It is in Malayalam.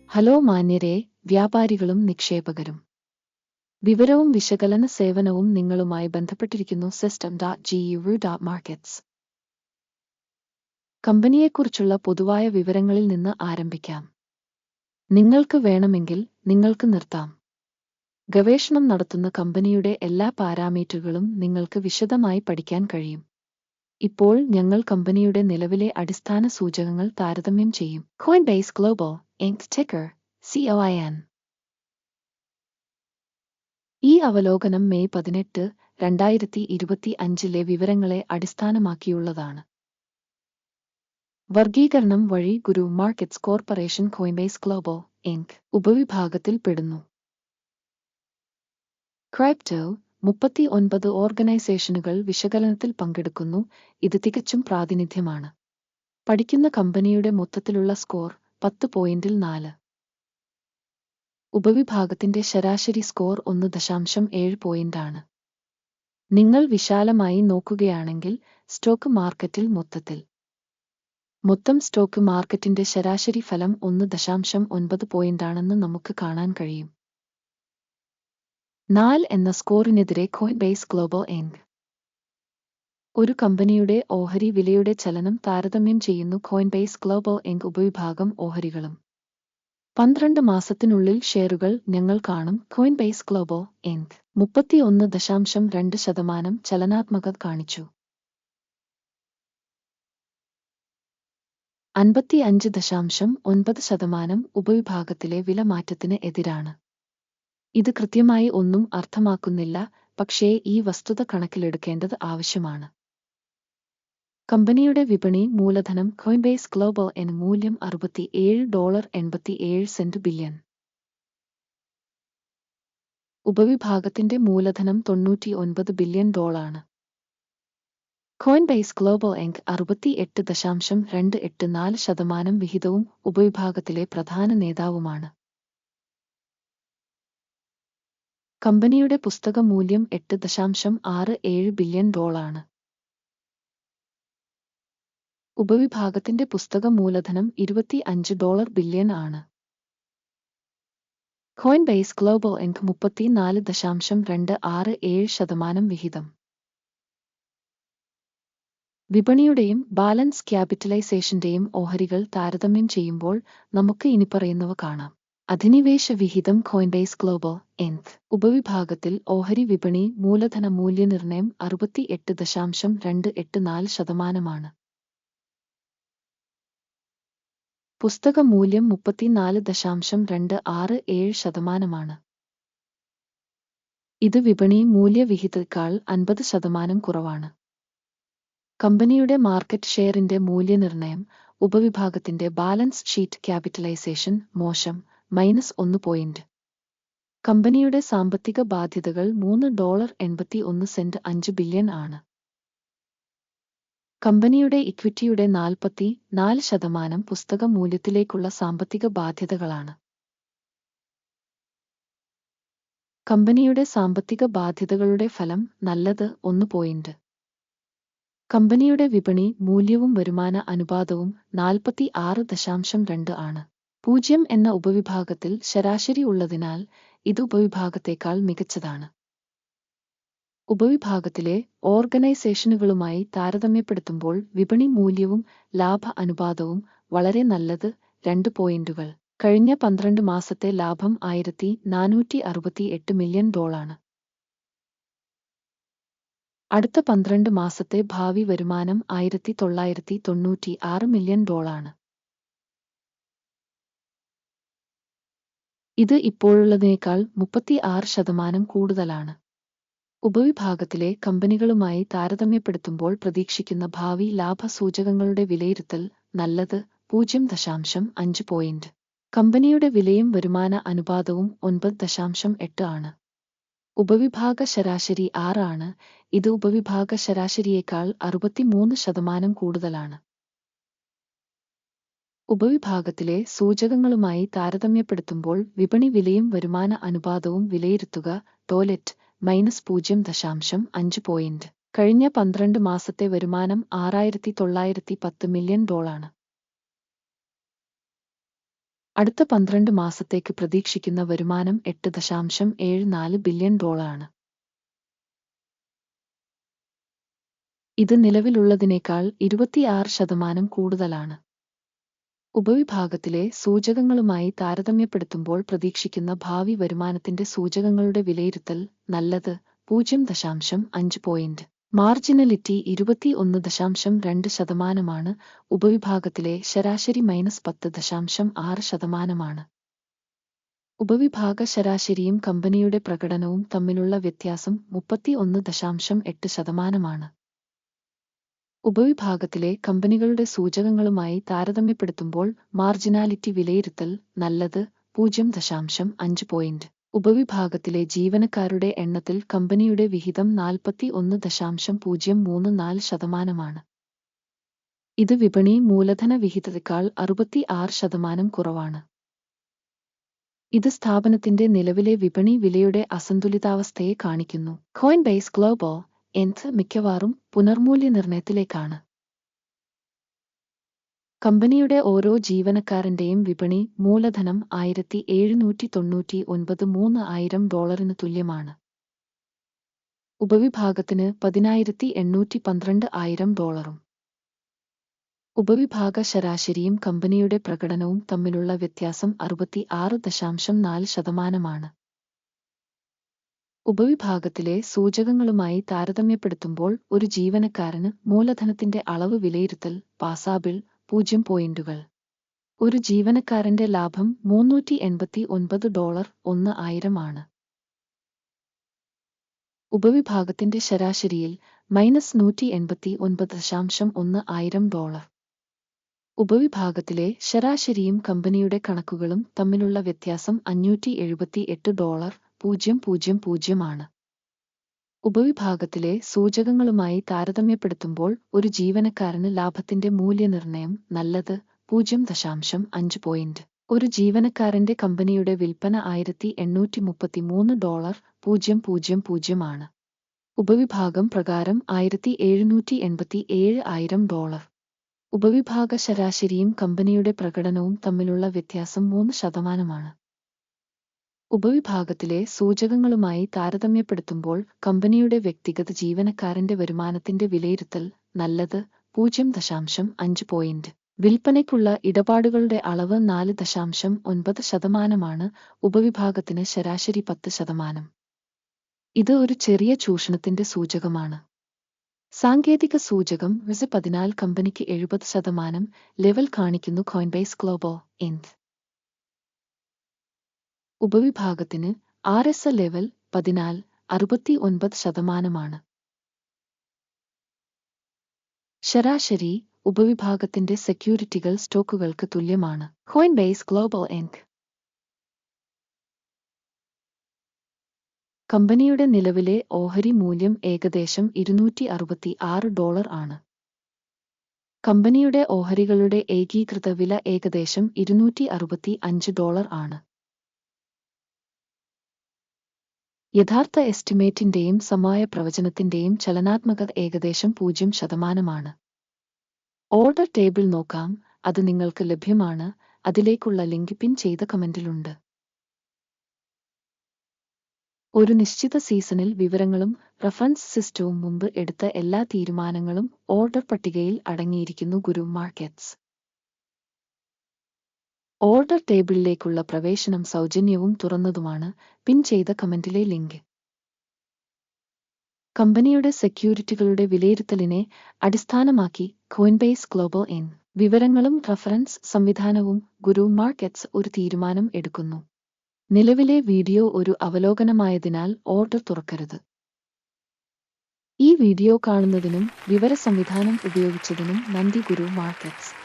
ഹലോ മാന്യരേ, വ്യാപാരികളും നിക്ഷേപകരും. വിവരവും വിശകലന സേവനവും നിങ്ങളുമായി ബന്ധപ്പെട്ടിരിക്കുന്നു. System.guru.markets. കമ്പനിയെക്കുറിച്ചുള്ള പൊതുവായ വിവരങ്ങളിൽ നിന്ന് ആരംഭിക്കാം. നിങ്ങൾക്ക് വേണമെങ്കിൽ നിങ്ങൾക്ക് നിർത്താം. ഗവേഷണം നടത്തുന്ന കമ്പനിയുടെ എല്ലാ പാരാമീറ്ററുകളും നിങ്ങൾക്ക് വിശദമായി പഠിക്കാൻ കഴിയും. ഇപ്പോൾ ഞങ്ങൾ കമ്പനിയുടെ നിലവിലെ അടിസ്ഥാന സൂചകങ്ങൾ താരതമ്യം ചെയ്യും. Coinbase Global, Inc. Ticker, COIN. ഈ അവലോകനം മെയ് 18, 2025 വിവരങ്ങളെ അടിസ്ഥാനമാക്കിയുള്ളതാണ്. വർഗീകരണം വഴി ഗുരു മാർക്കറ്റ്സ് കോർപ്പറേഷൻ കോയിൻബേസ് ഗ്ലോബൽ, ഇൻക്. ഉപവിഭാഗത്തിൽ പെടുന്നു. ക്രൈപ്റ്റോ 39 ഓർഗനൈസേഷനുകൾ വിശകലനത്തിൽ പങ്കെടുക്കുന്നു. ഇത് തികച്ചും പ്രാതിനിധ്യമാണ്. പഠിക്കുന്ന കമ്പനിയുടെ മൊത്തത്തിലുള്ള സ്കോർ 10.4. ഉപവിഭാഗത്തിന്റെ ശരാശരി സ്കോർ 1.7 പോയിന്റാണ്. നിങ്ങൾ വിശാലമായി നോക്കുകയാണെങ്കിൽ സ്റ്റോക്ക് മാർക്കറ്റിൽ മൊത്തം സ്റ്റോക്ക് മാർക്കറ്റിന്റെ ശരാശരി ഫലം 1.9 പോയിന്റാണെന്ന് നമുക്ക് കാണാൻ കഴിയും. 4 എന്ന സ്കോറിനെതിരെ കോയിൻബേസ് ഗ്ലോബൽ ഇൻക്. ഒരു കമ്പനിയുടെ ഓഹരി വിലയുടെ ചലനം താരതമ്യം ചെയ്യുന്നു. കോയിൻബേസ് ഗ്ലോബൽ ഇൻക് ഉപവിഭാഗം ഓഹരികളും 12 മാസത്തിനുള്ളിൽ ഷെയറുകൾ ഞങ്ങൾ കാണും. കോയിൻബേസ് ഗ്ലോബൽ ഇൻക് 31.2% ചലനാത്മകത കാണിച്ചു. 55.9% ഉപവിഭാഗത്തിലെ വില മാറ്റത്തിന് എതിരാണ്. ഇത് കൃത്യമായി ഒന്നും അർത്ഥമാക്കുന്നില്ല, പക്ഷേ ഈ വസ്തുത കണക്കിലെടുക്കേണ്ടത് ആവശ്യമാണ്. കമ്പനിയുടെ വിപണി മൂലധനം കോയിൻബേസ് ഗ്ലോബൽ ഇൻ മൂല്യം $67.87 ബില്യൺ. ഉപവിഭാഗത്തിന്റെ മൂലധനം $99 ബില്യൺ. കോയിൻബേസ് ഗ്ലോബൽ ഇൻക് 68.284% വിഹിതവും ഉപവിഭാഗത്തിലെ പ്രധാന നേതാവുമാണ്. കമ്പനിയുടെ പുസ്തക മൂല്യം $8.67 ബില്യൺ. ഉപവിഭാഗത്തിന്റെ പുസ്തക മൂലധനം $25 ബില്യൺ ആണ്. കോയിൻബേസ് ഗ്ലോബൽ ഇൻക് 34.267% വിഹിതം. വിപണിയുടെയും ബാലൻസ് ക്യാപിറ്റലൈസേഷന്റെയും ഓഹരികൾ താരതമ്യം ചെയ്യുമ്പോൾ നമുക്ക് ഇനിപ്പറയുന്നവ കാണാം. അധിനിവേശ വിഹിതം കോയിൻബേസ് ഗ്ലോബൽ ഇൻക് ഉപവിഭാഗത്തിൽ ഓഹരി വിപണി മൂലധന മൂല്യനിർണ്ണയം 68.284%. പുസ്തക മൂല്യം 34.267%. ഇത് വിപണി മൂല്യവിഹിതത്തേക്കാൾ 50% കുറവാണ്. കമ്പനിയുടെ മാർക്കറ്റ് ഷെയറിന്റെ മൂല്യനിർണ്ണയം ഉപവിഭാഗത്തിന്റെ ബാലൻസ് ഷീറ്റ് ക്യാപിറ്റലൈസേഷൻ മോശം -1 പോയിന്റ്. കമ്പനിയുടെ സാമ്പത്തിക ബാധ്യതകൾ $3.81 ബില്യൺ ആണ്. കമ്പനിയുടെ ഇക്വിറ്റിയുടെ 44% പുസ്തക മൂല്യത്തിലേക്കുള്ള സാമ്പത്തിക ബാധ്യതകളാണ്. കമ്പനിയുടെ സാമ്പത്തിക ബാധ്യതകളുടെ ഫലം നല്ലത് 1 പോയിന്റ്. കമ്പനിയുടെ വിപണി മൂല്യവും വരുമാന അനുപാതവും 46.2 ആണ്. 0 എന്ന ഉപവിഭാഗത്തിൽ ശരാശരി ഉള്ളതിനാൽ ഇത് ഉപവിഭാഗത്തേക്കാൾ മികച്ചതാണ്. ഉപവിഭാഗത്തിലെ ഓർഗനൈസേഷനുകളുമായി താരതമ്യപ്പെടുത്തുമ്പോൾ വിപണി മൂല്യവും ലാഭ അനുപാതവും വളരെ നല്ലത് 2 പോയിന്റുകൾ. കഴിഞ്ഞ 12 മാസത്തെ ലാഭം $1468 മില്യൺ. അടുത്ത 12 മാസത്തെ ഭാവി വരുമാനം $1996 മില്യൺ. ഇത് ഇപ്പോഴുള്ളതിനേക്കാൾ 36% കൂടുതലാണ്. ഉപവിഭാഗത്തിലെ കമ്പനികളുമായി താരതമ്യപ്പെടുത്തുമ്പോൾ പ്രതീക്ഷിക്കുന്ന ഭാവി ലാഭ സൂചകങ്ങളുടെ വിലയിരുത്തൽ നല്ലത് 0.5 പോയിന്റ്. കമ്പനിയുടെ വിലയും വരുമാന അനുപാതവും 9.8 ആണ്. ഉപവിഭാഗ ശരാശരി 6 ആണ്. ഇത് ഉപവിഭാഗ ശരാശരിയേക്കാൾ 63% കൂടുതലാണ്. ഉപവിഭാഗത്തിലെ സൂചകങ്ങളുമായി താരതമ്യപ്പെടുത്തുമ്പോൾ വിപണി വിലയും വരുമാന അനുപാതവും വിലയിരുത്തുക. Toilet -0.5 point. കഴിഞ്ഞ 12 മാസത്തെ വരുമാനം $6910 മില്യൺ. അടുത്ത 12 മാസത്തേക്ക് പ്രതീക്ഷിക്കുന്ന വരുമാനം $8.74 ബില്യൺ ആണ്. ഇത് നിലവിലുള്ളതിനേക്കാൾ 26% കൂടുതലാണ്. ഉപവിഭാഗത്തിലെ സൂചകങ്ങളുമായി താരതമ്യപ്പെടുത്തുമ്പോൾ പ്രതീക്ഷിക്കുന്ന ഭാവി വരുമാനത്തിന്റെ സൂചകങ്ങളുടെ വിലയിരുത്തൽ നല്ലത് 0.5 പോയിന്റ്. മാർജിനലിറ്റി 21.2%. ഉപവിഭാഗത്തിലെ ശരാശരി -10.6%. ഉപവിഭാഗ ശരാശരിയും കമ്പനിയുടെ പ്രകടനവും തമ്മിലുള്ള വ്യത്യാസം 31.8%. ഉപവിഭാഗത്തിലെ കമ്പനികളുടെ സൂചകങ്ങളുമായി താരതമ്യപ്പെടുത്തുമ്പോൾ മാർജിനാലിറ്റി വിലയിരുത്തൽ നല്ലത് 0.5 പോയിന്റ്. ഉപവിഭാഗത്തിലെ ജീവനക്കാരുടെ എണ്ണത്തിൽ കമ്പനിയുടെ വിഹിതം 41.034%. ഇത് വിപണി മൂലധന വിഹിതത്തേക്കാൾ 66% കുറവാണ്. ഇത് സ്ഥാപനത്തിന്റെ നിലവിലെ വിപണി വിലയുടെ അസന്തുലിതാവസ്ഥയെ കാണിക്കുന്നു. കോയിൻബേസ് ഗ്ലോബൽ മിക്കവാറും പുനർമൂല്യനിർണയത്തിലേക്കാണ്. കമ്പനിയുടെ ഓരോ ജീവനക്കാരന്റെയും വിപണി മൂലധനം $1799,300 തുല്യമാണ്. ഉപവിഭാഗത്തിന് $10,812,000. ഉപവിഭാഗ ശരാശരിയും കമ്പനിയുടെ പ്രകടനവും തമ്മിലുള്ള വ്യത്യാസം 66.4%. ഉപവിഭാഗത്തിലെ സൂചകങ്ങളുമായി താരതമ്യപ്പെടുത്തുമ്പോൾ ഒരു ജീവനക്കാരന് മൂലധനത്തിന്റെ അളവ് വിലയിരുത്തൽ പാസാബിൾ 0 പോയിന്റുകൾ. ഒരു ജീവനക്കാരന്റെ ലാഭം $389 ആണ്. ഉപവിഭാഗത്തിന്റെ ശരാശരിയിൽ -$189,100. ഉപവിഭാഗത്തിലെ ശരാശരിയും കമ്പനിയുടെ കണക്കുകളും തമ്മിലുള്ള വ്യത്യാസം $578,000 ആണ്. ഉപവിഭാഗത്തിലെ സൂചകങ്ങളുമായി താരതമ്യപ്പെടുത്തുമ്പോൾ ഒരു ജീവനക്കാരന് ലാഭത്തിന്റെ മൂല്യനിർണ്ണയം നല്ലത് 0.5 പോയിന്റ്. ഒരു ജീവനക്കാരന്റെ കമ്പനിയുടെ വിൽപ്പന $1,833,000 ആണ്. ഉപവിഭാഗം പ്രകാരം $1,787,000. ഉപവിഭാഗ ശരാശരിയും കമ്പനിയുടെ പ്രകടനവും തമ്മിലുള്ള വ്യത്യാസം 3%. ഉപവിഭാഗത്തിലെ സൂചകങ്ങളുമായി താരതമ്യപ്പെടുത്തുമ്പോൾ കമ്പനിയുടെ വ്യക്തിഗത ജീവനക്കാരന്റെ വരുമാനത്തിന്റെ വിലയിരുത്തൽ നല്ലത് 0.5 പോയിന്റ്. വിൽപ്പനയ്ക്കുള്ള ഇടപാടുകളുടെ അളവ് 4.9%. ഉപവിഭാഗത്തിന് ശരാശരി 10%. ഇത് ഒരു ചെറിയ ചൂഷണത്തിന്റെ സൂചകമാണ്. സാങ്കേതിക സൂചകം 14 കമ്പനിക്ക് 70% ലെവൽ കാണിക്കുന്നു. കോയിൻബേസ് ഗ്ലോബൽ ഉപവിഭാഗത്തിന് RSI ലെവൽ 14 69%. ശരാശരി ഉപവിഭാഗത്തിന്റെ സെക്യൂരിറ്റികൾ സ്റ്റോക്കുകൾക്ക് തുല്യമാണ്. കോയിൻബേസ് ഗ്ലോബൽ കമ്പനിയുടെ നിലവിലെ ഓഹരി മൂല്യം ഏകദേശം $266 ആണ്. കമ്പനിയുടെ ഓഹരികളുടെ ഏകീകൃത വില ഏകദേശം $265 ആണ്. യഥാർത്ഥ എസ്റ്റിമേറ്റിന്റെയും സമയ പ്രവചനത്തിന്റെയും ചലനാത്മകത ഏകദേശം 0%. ഓർഡർ ടേബിൾ നോക്കാം, അത് നിങ്ങൾക്ക് ലഭ്യമാണ്. അതിലേക്കുള്ള ലിങ്ക് പിൻ ചെയ്ത കമന്റിലുണ്ട്. ഒരു നിശ്ചിത സീസണിൽ വിവരങ്ങളും റഫറൻസ് സിസ്റ്റവും മുമ്പ് എടുത്ത എല്ലാ തീരുമാനങ്ങളും ഓർഡർ പട്ടികയിൽ അടങ്ങിയിരിക്കുന്നു. ഗുരു മാർക്കറ്റ്സ് ഓർഡർ ടേബിളിലേക്കുള്ള പ്രവേശനം സൗജന്യവും തുറന്നതുമാണ്. പിൻ ചെയ്ത കമന്റിലെ ലിങ്ക്. കമ്പനിയുടെ സെക്യൂരിറ്റികളുടെ വിലയിരുത്തലിനെ അടിസ്ഥാനമാക്കി കോയിൻബേസ് ഗ്ലോബൽ വിവരങ്ങളും റഫറൻസ് സംവിധാനവും ഗുരു മാർക്കറ്റ്സ് ഒരു തീരുമാനം എടുക്കുന്നു. നിലവിലെ വീഡിയോ ഒരു അവലോകനമായതിനാൽ ഓർഡർ തുറക്കരുത്. ഈ വീഡിയോ കാണുന്നതിനും വിവര സംവിധാനം ഉപയോഗിച്ചതിനും നന്ദി. ഗുരു മാർക്കറ്റ്സ്.